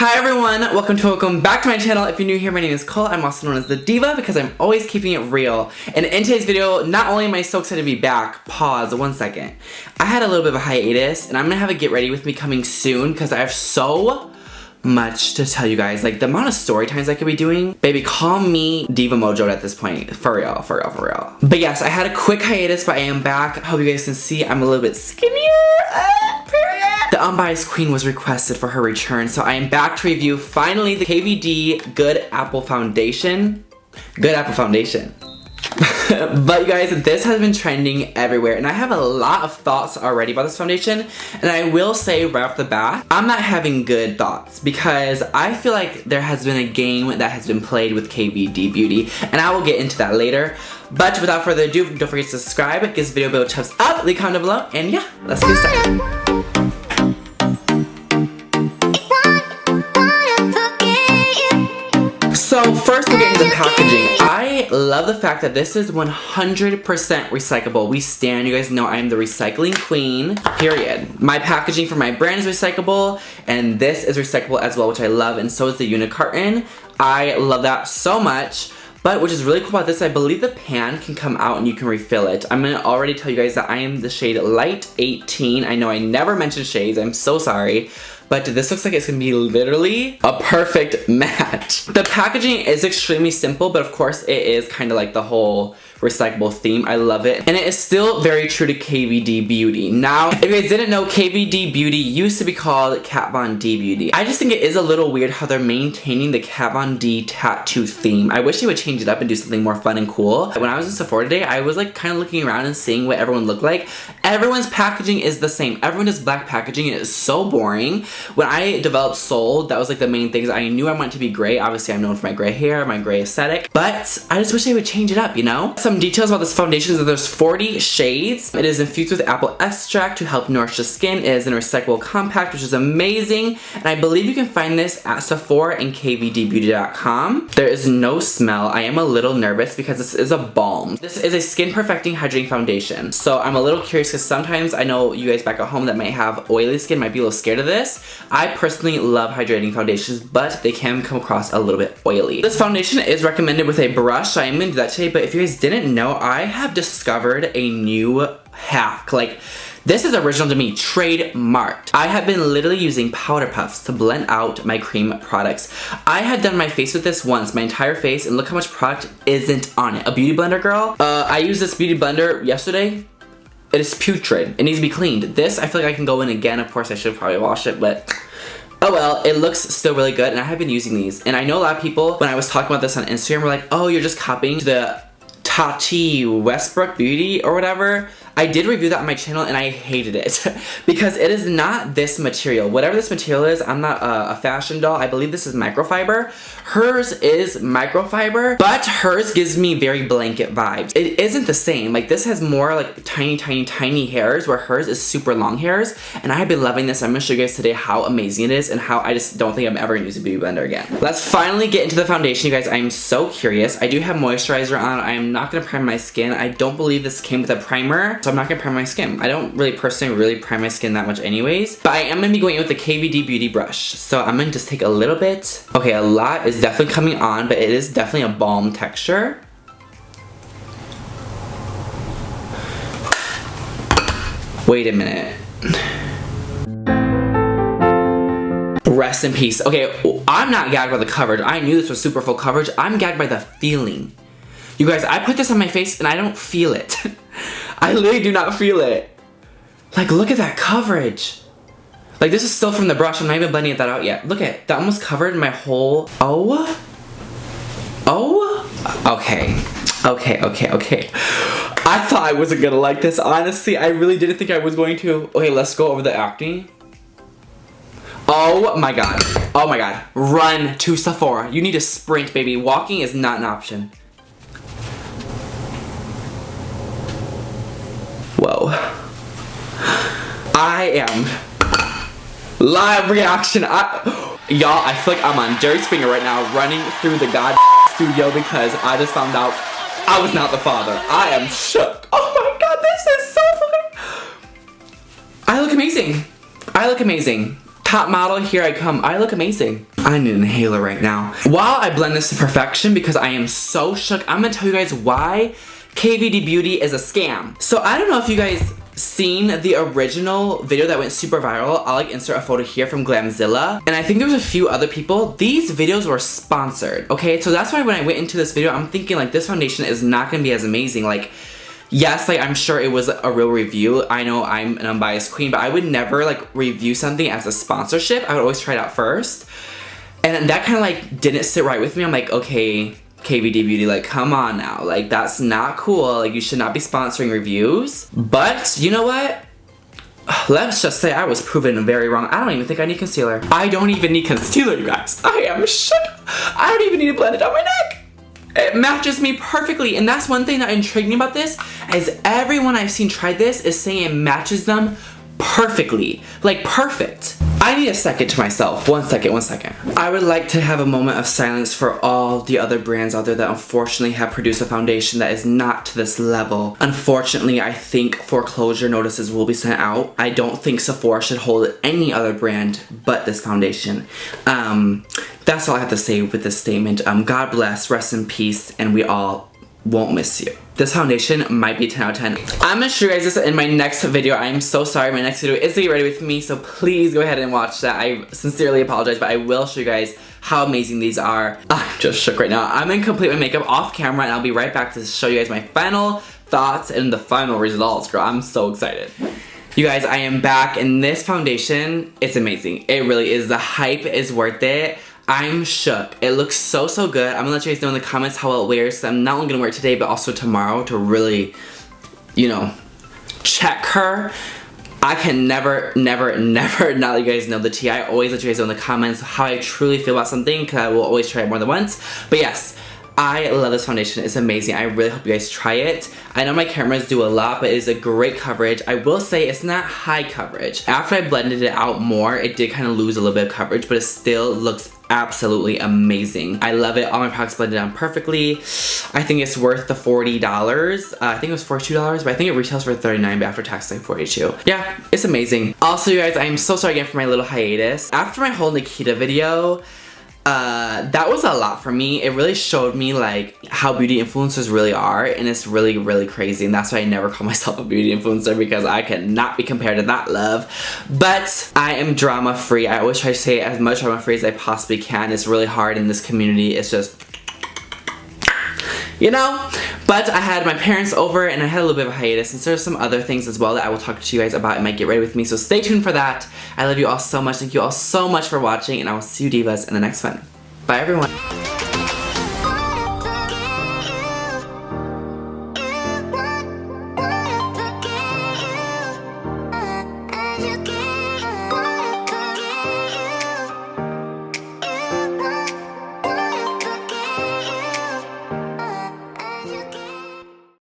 Hi everyone, welcome back to my channel. If you're new here, my name is Cole. I'm also known as the Diva because I'm always keeping it real. And in today's video, not only am I so excited to be back, pause 1 second. I had a little bit of a hiatus and I'm gonna have a get ready with me coming soon because I have so much to tell you guys. Like the amount of story times I could be doing, baby, call me Diva Mojo at this point. For real, for real, for real. But yes, I had a quick hiatus, but I am back. I hope you guys can see I'm a little bit skinnier. The Unbiased Queen was requested for her return, so I am back to review finally the KVD Good Apple Foundation. Good Apple Foundation. But you guys, this has been trending everywhere, and I have a lot of thoughts already about this foundation, and I will say right off the bat, I'm not having good thoughts because I feel like there has been a game that has been played with KVD Beauty, and I will get into that later. But without further ado, don't forget to subscribe, give this video a big thumbs up, leave a comment down below, and yeah, let's get started. So first we'll get into the packaging. I love the fact that this is 100% recyclable. We stand, you guys know I am the recycling queen, period. My packaging for my brand is recyclable, and this is recyclable as well, which I love, and so is the unit carton. I love that so much. But what is really cool about this, I believe the pan can come out and you can refill it. I'm gonna already tell you guys that I am the shade Light 18. I know I never mentioned shades, I'm so sorry. But this looks like it's gonna be literally a perfect match. The packaging is extremely simple, but of course it is kind of like the whole recyclable theme. I love it. And it is still very true to KVD Beauty. Now, if you guys didn't know, KVD Beauty used to be called Kat Von D Beauty. I just think it is a little weird how they're maintaining the Kat Von D tattoo theme. I wish they would change it up and do something more fun and cool. When I was in Sephora today, I was like kind of looking around and seeing what everyone looked like. Everyone's packaging is the same. Everyone does black packaging and it is so boring. When I developed SOHL, that was like the main things. I knew I wanted to be gray. Obviously, I'm known for my gray hair, my gray aesthetic. But I just wish they would change it up, you know? Some details about this foundation is that there's 40 shades. It is infused with apple extract to help nourish the skin. It is in a recyclable compact, which is amazing. And I believe you can find this at Sephora and kvdbeauty.com. There is no smell. I am a little nervous because this is a balm. This is a skin perfecting hydrating foundation. So I'm a little curious because sometimes I know you guys back at home that might have oily skin might be a little scared of this. I personally love hydrating foundations, but they can come across a little bit oily. This foundation is recommended with a brush, so I'm gonna do that today, but if you guys didn't know, I have discovered a new hack. Like, this is original to me, trademarked. I have been literally using powder puffs to blend out my cream products. I had done my face with this once, my entire face, and look how much product isn't on it. A beauty blender, girl. I used this beauty blender yesterday. It is putrid. It needs to be cleaned. This, I feel like I can go in again. Of course, I should probably wash it, but oh well, it looks still really good, and I have been using these. And I know a lot of people, when I was talking about this on Instagram, were like, oh, you're just copying the Tati Westbrook Beauty or whatever. I did review that on my channel and I hated it because it is not this material. Whatever this material is, I'm not a fashion doll. I believe this is microfiber. Hers is microfiber, but hers gives me very blanket vibes. It isn't the same. Like this has more like tiny hairs where hers is super long hairs. And I have been loving this. I'm gonna show you guys today how amazing it is and how I just don't think I'm ever gonna use a beauty blender again. Let's finally get into the foundation, you guys. I'm so curious. I do have moisturizer on. I am not gonna prime my skin. I don't believe this came with a primer, so I'm not gonna prime my skin. I don't really personally prime my skin that much anyways, but I am gonna be going in with the KVD Beauty brush. So I'm gonna just take a little bit. Okay, a lot is definitely coming on, but it is definitely a balm texture. Wait a minute. Rest in peace. Okay, I'm not gagged by the coverage. I knew this was super full coverage. I'm gagged by the feeling. You guys, I put this on my face and I don't feel it. I literally do not feel it. Like, look at that coverage. Like, this is still from the brush. I'm not even blending that out yet. Look at that, almost covered my whole. Oh. Okay. I thought I wasn't gonna like this. Honestly, I really didn't think I was going to. Okay, let's go over the acne. Oh my god. Oh my god. Run to Sephora. You need to sprint, baby. Walking is not an option. Whoa. I am live reaction. Y'all, I feel like I'm on Jerry Springer right now running through the studio because I just found out I was not the father. I am shook. Oh my god, this is so funny. I look amazing. Top model, here I come. I look amazing. I need an inhaler right now. While I blend this to perfection because I am so shook, I'm gonna tell you guys why KVD Beauty is a scam. So I don't know if you guys seen the original video that went super viral. I'll like insert a photo here from Glamzilla. And I think there was a few other people. These videos were sponsored, okay? So that's why when I went into this video, I'm thinking like this foundation is not gonna be as amazing. Like, yes, like I'm sure it was a real review. I know I'm an unbiased queen, but I would never like review something as a sponsorship. I would always try it out first. And that kind of like didn't sit right with me. I'm like, okay, KVD Beauty, like come on now. Like that's not cool. Like you should not be sponsoring reviews. But you know what? Let's just say I was proven very wrong. I don't even think I need concealer. I don't even need concealer, you guys. I am shook. I don't even need to blend it on my neck. It matches me perfectly, and that's one thing that intrigued me about this is everyone I've seen try this is saying it matches them perfectly. Like perfect. I need a second to myself. One second. I would like to have a moment of silence for all the other brands out there that unfortunately have produced a foundation that is not to this level. Unfortunately, I think foreclosure notices will be sent out. I don't think Sephora should hold any other brand but this foundation. That's all I have to say with this statement. God bless, rest in peace, and we all won't miss you. This foundation might be 10 out of 10. I'm gonna show you guys this in my next video. I'm so sorry, my next video is to get ready with me, so please go ahead and watch that. I sincerely apologize, but I will show you guys how amazing these are. I'm just shook right now. I'm gonna complete my makeup off camera, and I'll be right back to show you guys my final thoughts and the final results, girl. I'm so excited. You guys, I am back, and this foundation, it's amazing. It really is. The hype is worth it. I'm shook. It looks so good. I'm gonna let you guys know in the comments how it wears. So I'm not only gonna wear it today, but also tomorrow to really, you know, check her. I can never not let you guys know the tea. I always let you guys know in the comments how I truly feel about something, because I will always try it more than once. But yes, I love this foundation. It's amazing. I really hope you guys try it. I know my cameras do a lot, but it is a great coverage. I will say it's not high coverage. After I blended it out more, it did kind of lose a little bit of coverage, but it still looks absolutely amazing. I love it. All my products blended down perfectly. I think it's worth the $40. I think it was $42, but I think it retails for $39, but after tax like $42. Yeah, it's amazing. Also, you guys, I am so sorry again for my little hiatus. After my whole Nikita video, that was a lot for me. It really showed me like how beauty influencers really are, and it's really crazy, and that's why I never call myself a beauty influencer, because I cannot be compared to that love. But I am drama free. I always try to say as much drama free as I possibly can. It's really hard in this community. It's just, you know? But I had my parents over, and I had a little bit of a hiatus, and so there's some other things as well that I will talk to you guys about in my Get Ready With Me, so stay tuned for that. I love you all so much. Thank you all so much for watching, and I will see you divas in the next one. Bye everyone. You